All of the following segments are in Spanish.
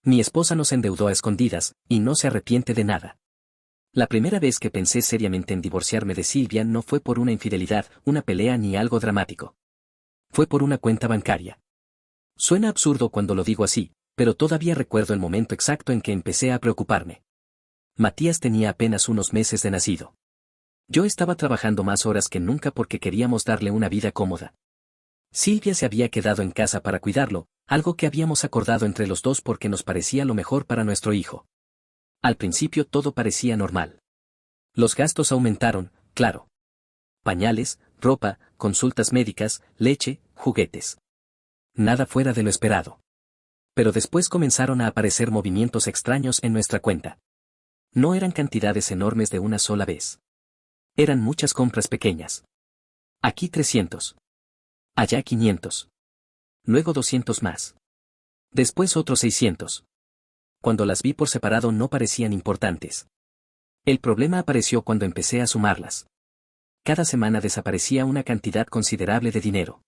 Mi esposa nos endeudó a escondidas, y no se arrepiente de nada. La primera vez que pensé seriamente en divorciarme de Silvia no fue por una infidelidad, una pelea ni algo dramático. Fue por una cuenta bancaria. Suena absurdo cuando lo digo así, pero todavía recuerdo el momento exacto en que empecé a preocuparme. Matías tenía apenas unos meses de nacido. Yo estaba trabajando más horas que nunca porque queríamos darle una vida cómoda. Silvia se había quedado en casa para cuidarlo, algo que habíamos acordado entre los dos porque nos parecía lo mejor para nuestro hijo. Al principio todo parecía normal. Los gastos aumentaron, claro. Pañales, ropa, consultas médicas, leche, juguetes. Nada fuera de lo esperado. Pero después comenzaron a aparecer movimientos extraños en nuestra cuenta. No eran cantidades enormes de una sola vez. Eran muchas compras pequeñas. Aquí 300. Allá 500. Luego 200 más. Después otros 600. Cuando las vi por separado no parecían importantes. El problema apareció cuando empecé a sumarlas. Cada semana desaparecía una cantidad considerable de dinero.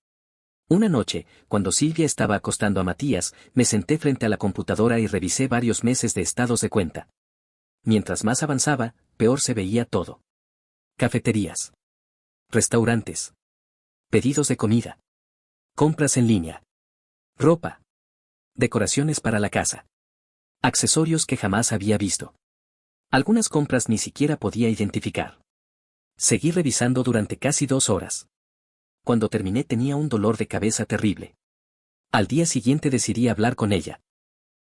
Una noche, cuando Silvia estaba acostando a Matías, me senté frente a la computadora y revisé varios meses de estados de cuenta. Mientras más avanzaba, peor se veía todo. Cafeterías. Restaurantes. Pedidos de comida. Compras en línea. Ropa. Decoraciones para la casa. Accesorios que jamás había visto. Algunas compras ni siquiera podía identificar. Seguí revisando durante casi 2 horas. Cuando terminé tenía un dolor de cabeza terrible. Al día siguiente decidí hablar con ella.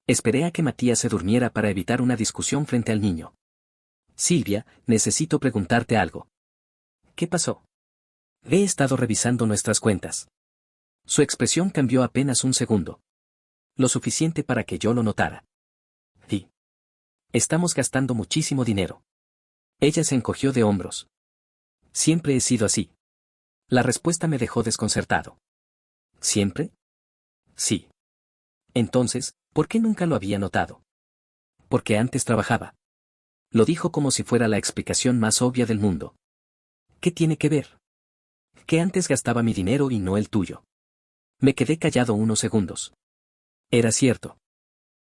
Esperé a que Matías se durmiera para evitar una discusión frente al niño. Silvia, necesito preguntarte algo. ¿Qué pasó? He estado revisando nuestras cuentas. Su expresión cambió apenas un segundo. Lo suficiente para que yo lo notara. Sí. Estamos gastando muchísimo dinero. Ella se encogió de hombros. Siempre he sido así. La respuesta me dejó desconcertado. ¿Siempre? Sí. Entonces, ¿por qué nunca lo había notado? Porque antes trabajaba. Lo dijo como si fuera la explicación más obvia del mundo. ¿Qué tiene que ver? Que antes gastaba mi dinero y no el tuyo. Me quedé callado unos segundos. Era cierto.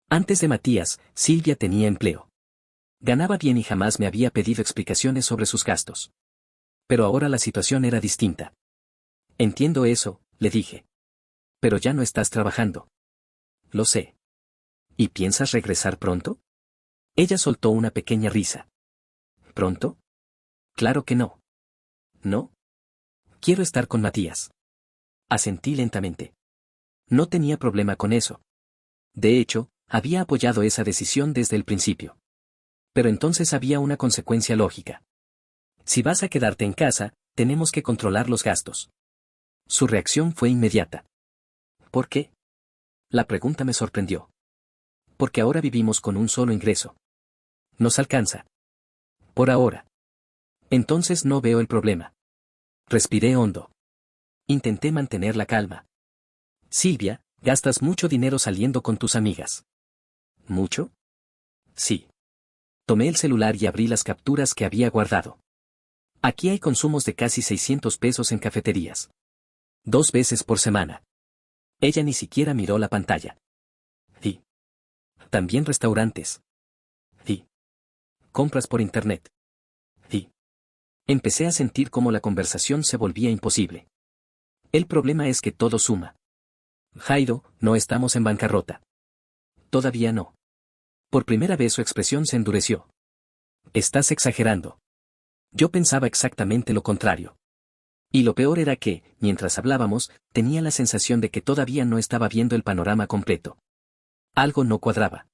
Antes de Matías, Silvia tenía empleo. Ganaba bien y jamás me había pedido explicaciones sobre sus gastos. Pero ahora la situación era distinta. Entiendo eso, le dije. Pero ya no estás trabajando. Lo sé. ¿Y piensas regresar pronto? Ella soltó una pequeña risa. ¿Pronto? Claro que no. ¿No? Quiero estar con Matías. Asentí lentamente. No tenía problema con eso. De hecho, había apoyado esa decisión desde el principio. Pero entonces había una consecuencia lógica. Si vas a quedarte en casa, tenemos que controlar los gastos. Su reacción fue inmediata. ¿Por qué? La pregunta me sorprendió. Porque ahora vivimos con un solo ingreso. Nos alcanza. Por ahora. Entonces no veo el problema. Respiré hondo. Intenté mantener la calma. Silvia, gastas mucho dinero saliendo con tus amigas. ¿Mucho? Sí. Tomé el celular y abrí las capturas que había guardado. Aquí hay consumos de casi 600 pesos en cafeterías. 2 veces por semana. Ella ni siquiera miró la pantalla. Sí. También restaurantes. Sí. Compras por internet. Sí. Empecé a sentir cómo la conversación se volvía imposible. El problema es que todo suma. Jairo, no estamos en bancarrota. Todavía no. Por primera vez su expresión se endureció. Estás exagerando. Yo pensaba exactamente lo contrario. Y lo peor era que, mientras hablábamos, tenía la sensación de que todavía no estaba viendo el panorama completo. Algo no cuadraba.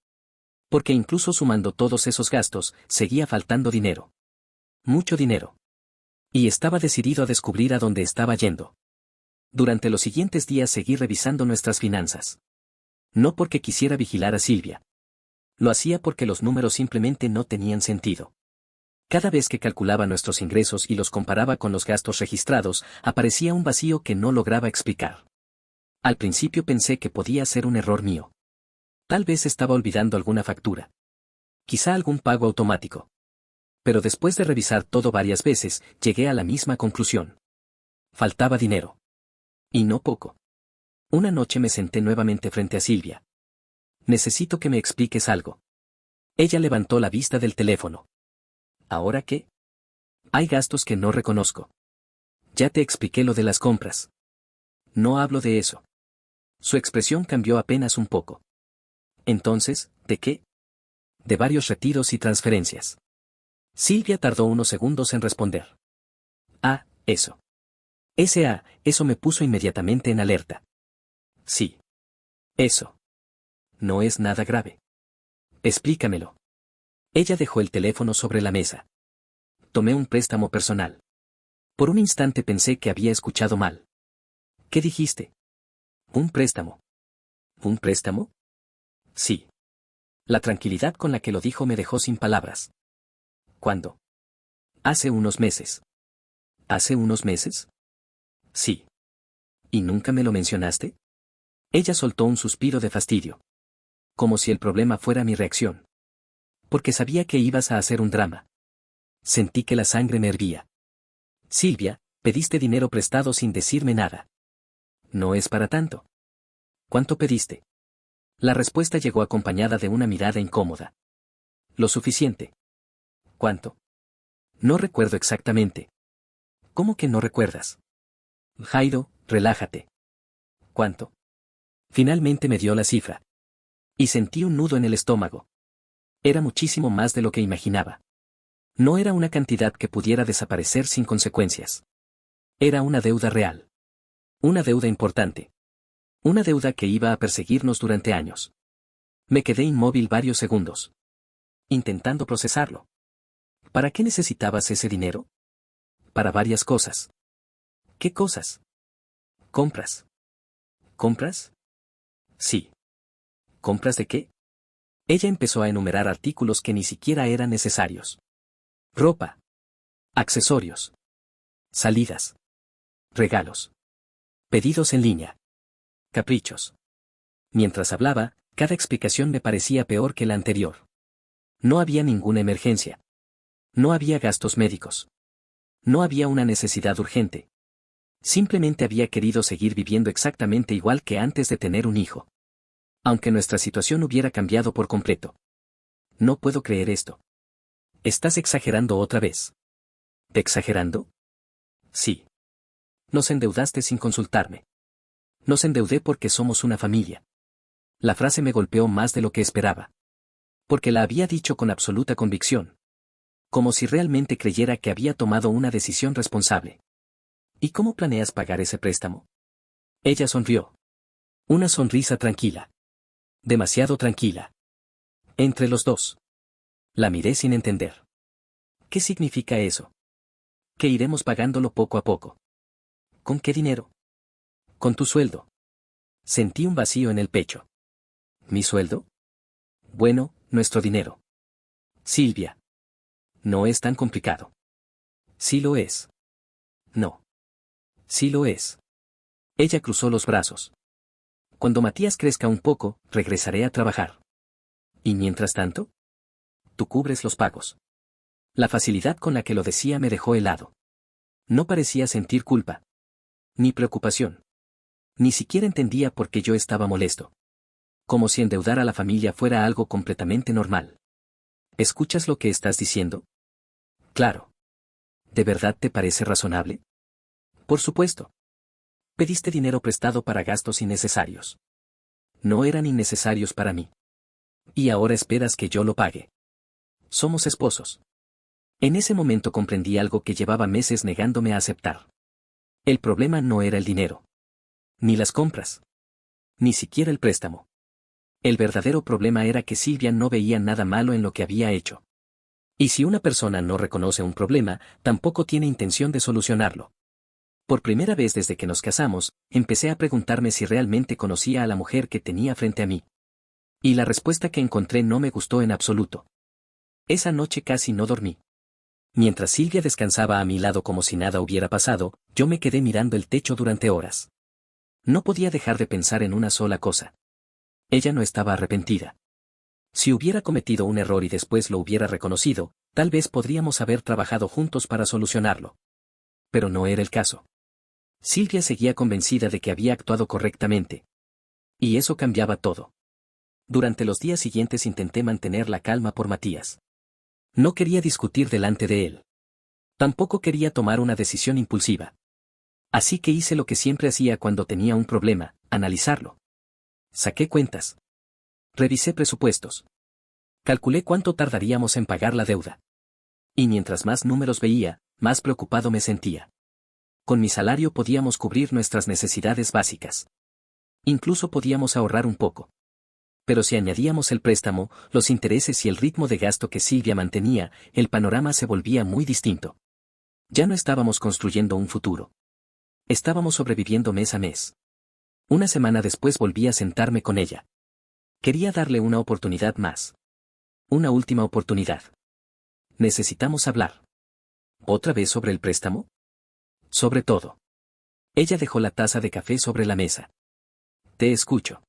Porque incluso sumando todos esos gastos, seguía faltando dinero. Mucho dinero. Y estaba decidido a descubrir a dónde estaba yendo. Durante los siguientes días seguí revisando nuestras finanzas. No porque quisiera vigilar a Silvia. Lo hacía porque los números simplemente no tenían sentido. Cada vez que calculaba nuestros ingresos y los comparaba con los gastos registrados, aparecía un vacío que no lograba explicar. Al principio pensé que podía ser un error mío. Tal vez estaba olvidando alguna factura. Quizá algún pago automático. Pero después de revisar todo varias veces, llegué a la misma conclusión. Faltaba dinero. Y no poco. Una noche me senté nuevamente frente a Silvia. Necesito que me expliques algo. Ella levantó la vista del teléfono. ¿Ahora qué? Hay gastos que no reconozco. Ya te expliqué lo de las compras. No hablo de eso. Su expresión cambió apenas un poco. Entonces, ¿de qué? De varios retiros y transferencias. Silvia tardó unos segundos en responder. Ah, eso. Eso me puso inmediatamente en alerta. Sí. Eso. No es nada grave. Explícamelo. Ella dejó el teléfono sobre la mesa. Tomé un préstamo personal. Por un instante pensé que había escuchado mal. ¿Qué dijiste? Un préstamo. ¿Un préstamo? Sí. La tranquilidad con la que lo dijo me dejó sin palabras. ¿Cuándo? Hace unos meses. ¿Hace unos meses? Sí. ¿Y nunca me lo mencionaste? Ella soltó un suspiro de fastidio. Como si el problema fuera mi reacción. Porque sabía que ibas a hacer un drama. Sentí que la sangre me hervía. Silvia, pediste dinero prestado sin decirme nada. No es para tanto. ¿Cuánto pediste? La respuesta llegó acompañada de una mirada incómoda. Lo suficiente. ¿Cuánto? No recuerdo exactamente. ¿Cómo que no recuerdas? Jairo, relájate. ¿Cuánto? Finalmente me dio la cifra. Y sentí un nudo en el estómago. Era muchísimo más de lo que imaginaba. No era una cantidad que pudiera desaparecer sin consecuencias. Era una deuda real. Una deuda importante. Una deuda que iba a perseguirnos durante años. Me quedé inmóvil varios segundos. Intentando procesarlo. ¿Para qué necesitabas ese dinero? Para varias cosas. ¿Qué cosas? Compras. ¿Compras? Sí. ¿Compras de qué? Ella empezó a enumerar artículos que ni siquiera eran necesarios. Ropa. Accesorios. Salidas. Regalos. Pedidos en línea. Caprichos. Mientras hablaba, cada explicación me parecía peor que la anterior. No había ninguna emergencia. No había gastos médicos. No había una necesidad urgente. Simplemente había querido seguir viviendo exactamente igual que antes de tener un hijo. Aunque nuestra situación hubiera cambiado por completo. No puedo creer esto. Estás exagerando otra vez. ¿Exagerando? Sí. Nos endeudaste sin consultarme. Nos endeudé porque somos una familia. La frase me golpeó más de lo que esperaba. Porque la había dicho con absoluta convicción. Como si realmente creyera que había tomado una decisión responsable. ¿Y cómo planeas pagar ese préstamo? Ella sonrió. Una sonrisa tranquila. Demasiado tranquila. Entre los dos. La miré sin entender. ¿Qué significa eso? Que iremos pagándolo poco a poco. ¿Con qué dinero? Con tu sueldo. Sentí un vacío en el pecho. ¿Mi sueldo? Bueno, nuestro dinero. Silvia. No es tan complicado. Sí lo es. No. Sí lo es. Ella cruzó los brazos. Cuando Matías crezca un poco, regresaré a trabajar. ¿Y mientras tanto? Tú cubres los pagos. La facilidad con la que lo decía me dejó helado. No parecía sentir culpa. Ni preocupación. Ni siquiera entendía por qué yo estaba molesto. Como si endeudar a la familia fuera algo completamente normal. ¿Escuchas lo que estás diciendo? Claro. ¿De verdad te parece razonable? Por supuesto. Pediste dinero prestado para gastos innecesarios. No eran innecesarios para mí. Y ahora esperas que yo lo pague. Somos esposos. En ese momento comprendí algo que llevaba meses negándome a aceptar. El problema no era el dinero. Ni las compras. Ni siquiera el préstamo. El verdadero problema era que Silvia no veía nada malo en lo que había hecho. Y si una persona no reconoce un problema, tampoco tiene intención de solucionarlo. Por primera vez desde que nos casamos, empecé a preguntarme si realmente conocía a la mujer que tenía frente a mí. Y la respuesta que encontré no me gustó en absoluto. Esa noche casi no dormí. Mientras Silvia descansaba a mi lado como si nada hubiera pasado, yo me quedé mirando el techo durante horas. No podía dejar de pensar en una sola cosa. Ella no estaba arrepentida. Si hubiera cometido un error y después lo hubiera reconocido, tal vez podríamos haber trabajado juntos para solucionarlo. Pero no era el caso. Silvia seguía convencida de que había actuado correctamente. Y eso cambiaba todo. Durante los días siguientes intenté mantener la calma por Matías. No quería discutir delante de él. Tampoco quería tomar una decisión impulsiva. Así que hice lo que siempre hacía cuando tenía un problema, analizarlo. Saqué cuentas. Revisé presupuestos. Calculé cuánto tardaríamos en pagar la deuda. Y mientras más números veía, más preocupado me sentía. Con mi salario podíamos cubrir nuestras necesidades básicas. Incluso podíamos ahorrar un poco. Pero si añadíamos el préstamo, los intereses y el ritmo de gasto que Silvia mantenía, el panorama se volvía muy distinto. Ya no estábamos construyendo un futuro. Estábamos sobreviviendo mes a mes. Una semana después volví a sentarme con ella. Quería darle una oportunidad más. Una última oportunidad. Necesitamos hablar. ¿Otra vez sobre el préstamo? Sobre todo. Ella dejó la taza de café sobre la mesa. Te escucho.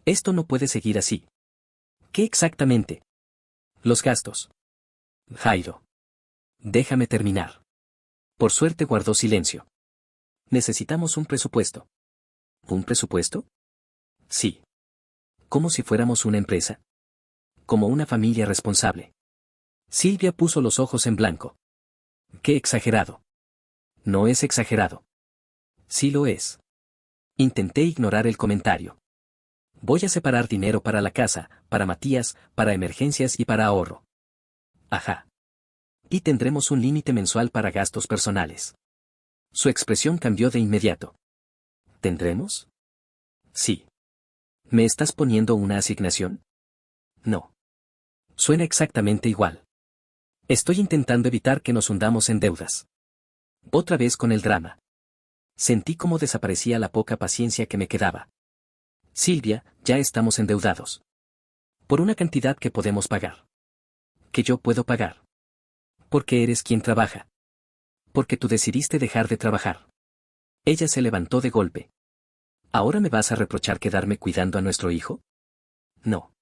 Esto no puede seguir así. ¿Qué exactamente? Los gastos. Jairo. Déjame terminar. Por suerte guardó silencio. Necesitamos un presupuesto. ¿Un presupuesto? Sí. Como si fuéramos una empresa. Como una familia responsable. Silvia puso los ojos en blanco. ¡Qué exagerado! No es exagerado. Sí lo es. Intenté ignorar el comentario. Voy a separar dinero para la casa, para Matías, para emergencias y para ahorro. Ajá. Y tendremos un límite mensual para gastos personales. Su expresión cambió de inmediato. ¿Tendremos? Sí. ¿Me estás poniendo una asignación? No. Suena exactamente igual. Estoy intentando evitar que nos hundamos en deudas. Otra vez con el drama. Sentí cómo desaparecía la poca paciencia que me quedaba. Silvia, ya estamos endeudados. Por una cantidad que podemos pagar. Que yo puedo pagar. Porque eres quien trabaja. Porque tú decidiste dejar de trabajar. Ella se levantó de golpe. ¿Ahora me vas a reprochar quedarme cuidando a nuestro hijo? No.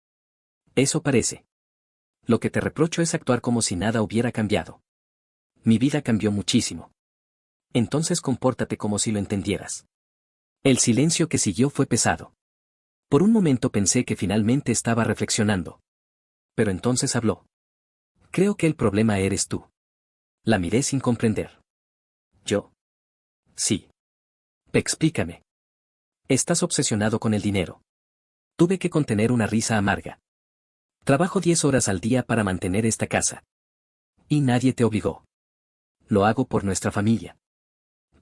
Eso parece. Lo que te reprocho es actuar como si nada hubiera cambiado. Mi vida cambió muchísimo. Entonces compórtate como si lo entendieras. El silencio que siguió fue pesado. Por un momento pensé que finalmente estaba reflexionando. Pero entonces habló. Creo que el problema eres tú. La miré sin comprender. ¿Yo? Sí. Explícame. Estás obsesionado con el dinero. Tuve que contener una risa amarga. Trabajo 10 horas al día para mantener esta casa. Y nadie te obligó. Lo hago por nuestra familia.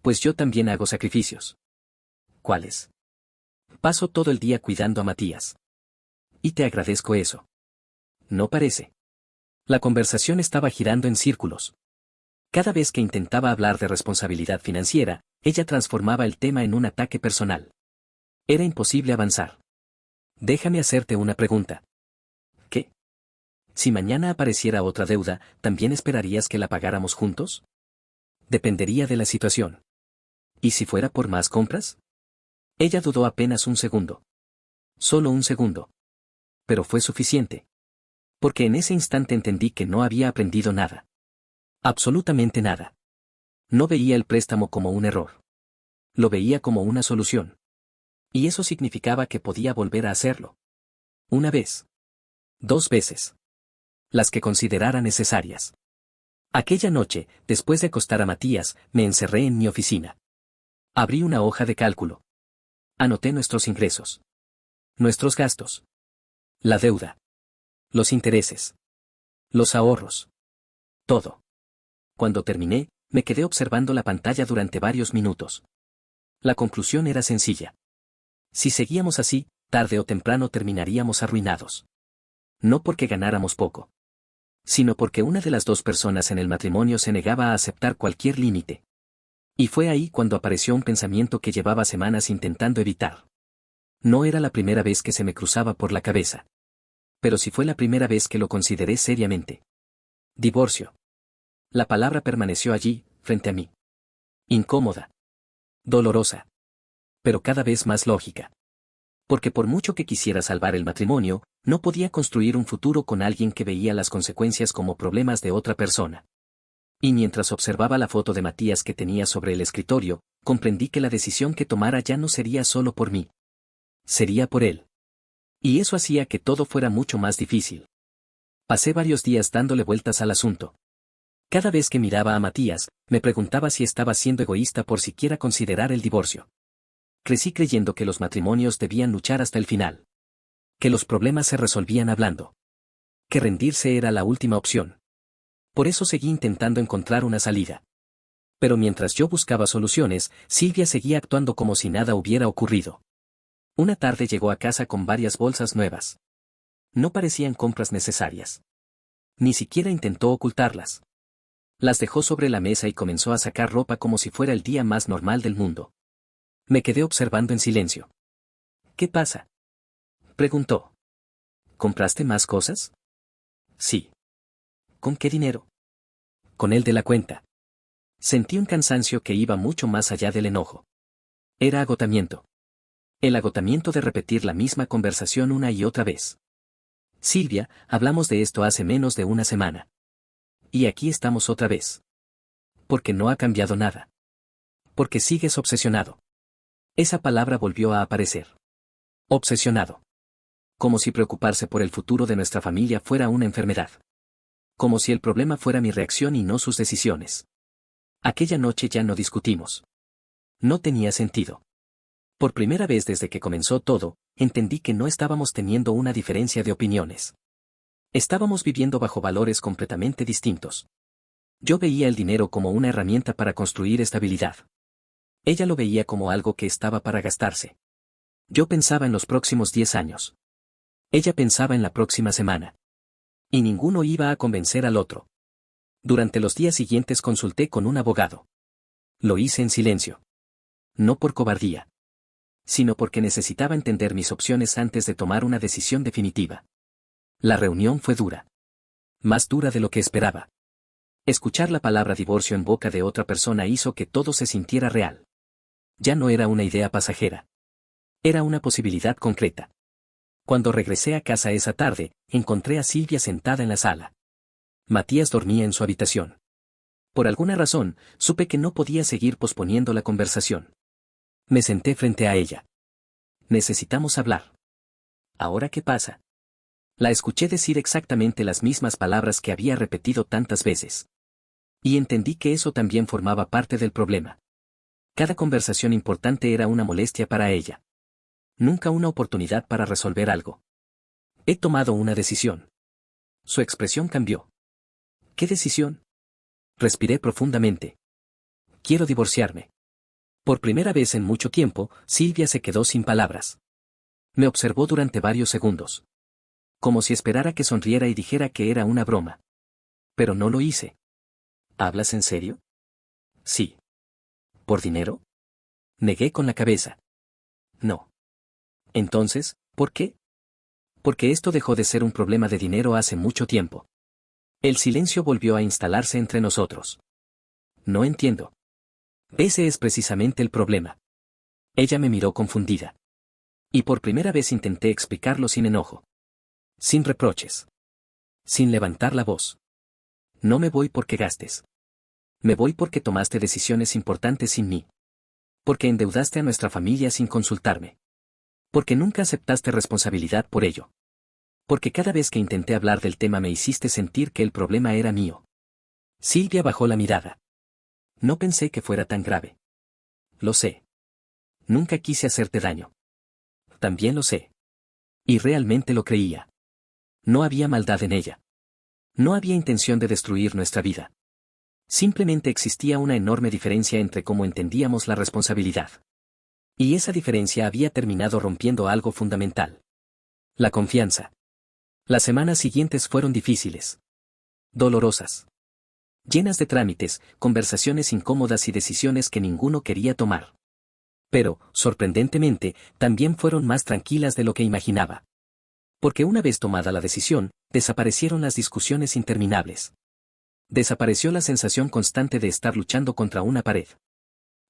Pues yo también hago sacrificios. ¿Cuáles? Paso todo el día cuidando a Matías. Y te agradezco eso. No parece. La conversación estaba girando en círculos. Cada vez que intentaba hablar de responsabilidad financiera, ella transformaba el tema en un ataque personal. Era imposible avanzar. Déjame hacerte una pregunta. ¿Qué? Si mañana apareciera otra deuda, ¿también esperarías que la pagáramos juntos? Dependería de la situación. ¿Y si fuera por más compras? Ella dudó apenas un segundo. Solo un segundo. Pero fue suficiente. Porque en ese instante entendí que no había aprendido nada. Absolutamente nada. No veía el préstamo como un error. Lo veía como una solución. Y eso significaba que podía volver a hacerlo. Una vez. 2 veces. Las que considerara necesarias. Aquella noche, después de acostar a Matías, me encerré en mi oficina. Abrí una hoja de cálculo. Anoté nuestros ingresos. Nuestros gastos. La deuda. Los intereses. Los ahorros. Todo. Cuando terminé, me quedé observando la pantalla durante varios minutos. La conclusión era sencilla. Si seguíamos así, tarde o temprano terminaríamos arruinados. No porque ganáramos poco. Sino porque una de las 2 personas en el matrimonio se negaba a aceptar cualquier límite. Y fue ahí cuando apareció un pensamiento que llevaba semanas intentando evitar. No era la primera vez que se me cruzaba por la cabeza. Pero sí fue la primera vez que lo consideré seriamente. Divorcio. La palabra permaneció allí, frente a mí. Incómoda. Dolorosa. Pero cada vez más lógica. Porque por mucho que quisiera salvar el matrimonio, no podía construir un futuro con alguien que veía las consecuencias como problemas de otra persona. Y mientras observaba la foto de Matías que tenía sobre el escritorio, comprendí que la decisión que tomara ya no sería solo por mí. Sería por él. Y eso hacía que todo fuera mucho más difícil. Pasé varios días dándole vueltas al asunto. Cada vez que miraba a Matías, me preguntaba si estaba siendo egoísta por siquiera considerar el divorcio. Crecí creyendo que los matrimonios debían luchar hasta el final. Que los problemas se resolvían hablando. Que rendirse era la última opción. Por eso seguí intentando encontrar una salida. Pero mientras yo buscaba soluciones, Silvia seguía actuando como si nada hubiera ocurrido. Una tarde llegó a casa con varias bolsas nuevas. No parecían compras necesarias. Ni siquiera intentó ocultarlas. Las dejó sobre la mesa y comenzó a sacar ropa como si fuera el día más normal del mundo. Me quedé observando en silencio. ¿Qué pasa?, preguntó. ¿Compraste más cosas? Sí. ¿Con qué dinero? Con el de la cuenta. Sentí un cansancio que iba mucho más allá del enojo. Era agotamiento. El agotamiento de repetir la misma conversación una y otra vez. Silvia, hablamos de esto hace menos de una semana. Y aquí estamos otra vez. Porque no ha cambiado nada. Porque sigues obsesionado. Esa palabra volvió a aparecer. Obsesionado. Como si preocuparse por el futuro de nuestra familia fuera una enfermedad. Como si el problema fuera mi reacción y no sus decisiones. Aquella noche ya no discutimos. No tenía sentido. Por primera vez desde que comenzó todo, entendí que no estábamos teniendo una diferencia de opiniones. Estábamos viviendo bajo valores completamente distintos. Yo veía el dinero como una herramienta para construir estabilidad. Ella lo veía como algo que estaba para gastarse. Yo pensaba en los próximos 10 años. Ella pensaba en la próxima semana. Y ninguno iba a convencer al otro. Durante los días siguientes consulté con un abogado. Lo hice en silencio. No por cobardía. Sino porque necesitaba entender mis opciones antes de tomar una decisión definitiva. La reunión fue dura. Más dura de lo que esperaba. Escuchar la palabra divorcio en boca de otra persona hizo que todo se sintiera real. Ya no era una idea pasajera. Era una posibilidad concreta. Cuando regresé a casa esa tarde, encontré a Silvia sentada en la sala. Matías dormía en su habitación. Por alguna razón, supe que no podía seguir posponiendo la conversación. Me senté frente a ella. Necesitamos hablar. ¿Ahora qué pasa? La escuché decir exactamente las mismas palabras que había repetido tantas veces. Y entendí que eso también formaba parte del problema. Cada conversación importante era una molestia para ella. Nunca una oportunidad para resolver algo. He tomado una decisión. Su expresión cambió. ¿Qué decisión? Respiré profundamente. Quiero divorciarme. Por primera vez en mucho tiempo, Silvia se quedó sin palabras. Me observó durante varios segundos. Como si esperara que sonriera y dijera que era una broma. Pero no lo hice. ¿Hablas en serio? Sí. ¿Por dinero? Negué con la cabeza. No. Entonces, ¿por qué? Porque esto dejó de ser un problema de dinero hace mucho tiempo. El silencio volvió a instalarse entre nosotros. No entiendo. Ese es precisamente el problema. Ella me miró confundida. Y por primera vez intenté explicarlo sin enojo. Sin reproches. Sin levantar la voz. No me voy porque gastes. Me voy porque tomaste decisiones importantes sin mí. Porque endeudaste a nuestra familia sin consultarme. Porque nunca aceptaste responsabilidad por ello. Porque cada vez que intenté hablar del tema me hiciste sentir que el problema era mío. Silvia bajó la mirada. No pensé que fuera tan grave. Lo sé. Nunca quise hacerte daño. También lo sé. Y realmente lo creía. No había maldad en ella. No había intención de destruir nuestra vida. Simplemente existía una enorme diferencia entre cómo entendíamos la responsabilidad. Y esa diferencia había terminado rompiendo algo fundamental. La confianza. Las semanas siguientes fueron difíciles. Dolorosas. Llenas de trámites, conversaciones incómodas y decisiones que ninguno quería tomar. Pero, sorprendentemente, también fueron más tranquilas de lo que imaginaba. Porque una vez tomada la decisión, desaparecieron las discusiones interminables. Desapareció la sensación constante de estar luchando contra una pared.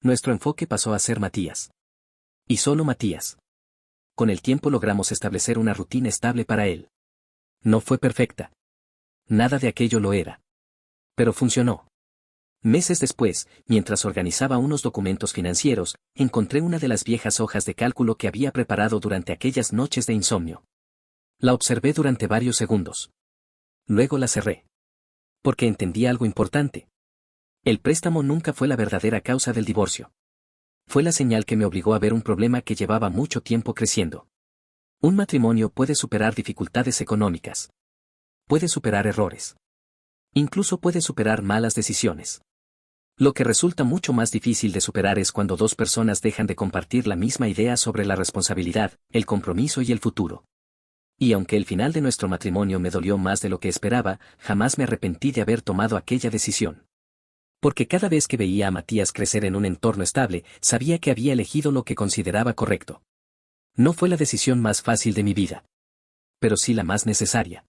Nuestro enfoque pasó a ser Matías. Y solo Matías. Con el tiempo logramos establecer una rutina estable para él. No fue perfecta. Nada de aquello lo era. Pero funcionó. Meses después, mientras organizaba unos documentos financieros, encontré una de las viejas hojas de cálculo que había preparado durante aquellas noches de insomnio. La observé durante varios segundos. Luego la cerré. Porque entendí algo importante. El préstamo nunca fue la verdadera causa del divorcio. Fue la señal que me obligó a ver un problema que llevaba mucho tiempo creciendo. Un matrimonio puede superar dificultades económicas. Puede superar errores. Incluso puede superar malas decisiones. Lo que resulta mucho más difícil de superar es cuando dos personas dejan de compartir la misma idea sobre la responsabilidad, el compromiso y el futuro. Y aunque el final de nuestro matrimonio me dolió más de lo que esperaba, jamás me arrepentí de haber tomado aquella decisión. Porque cada vez que veía a Matías crecer en un entorno estable, sabía que había elegido lo que consideraba correcto. No fue la decisión más fácil de mi vida. Pero sí la más necesaria.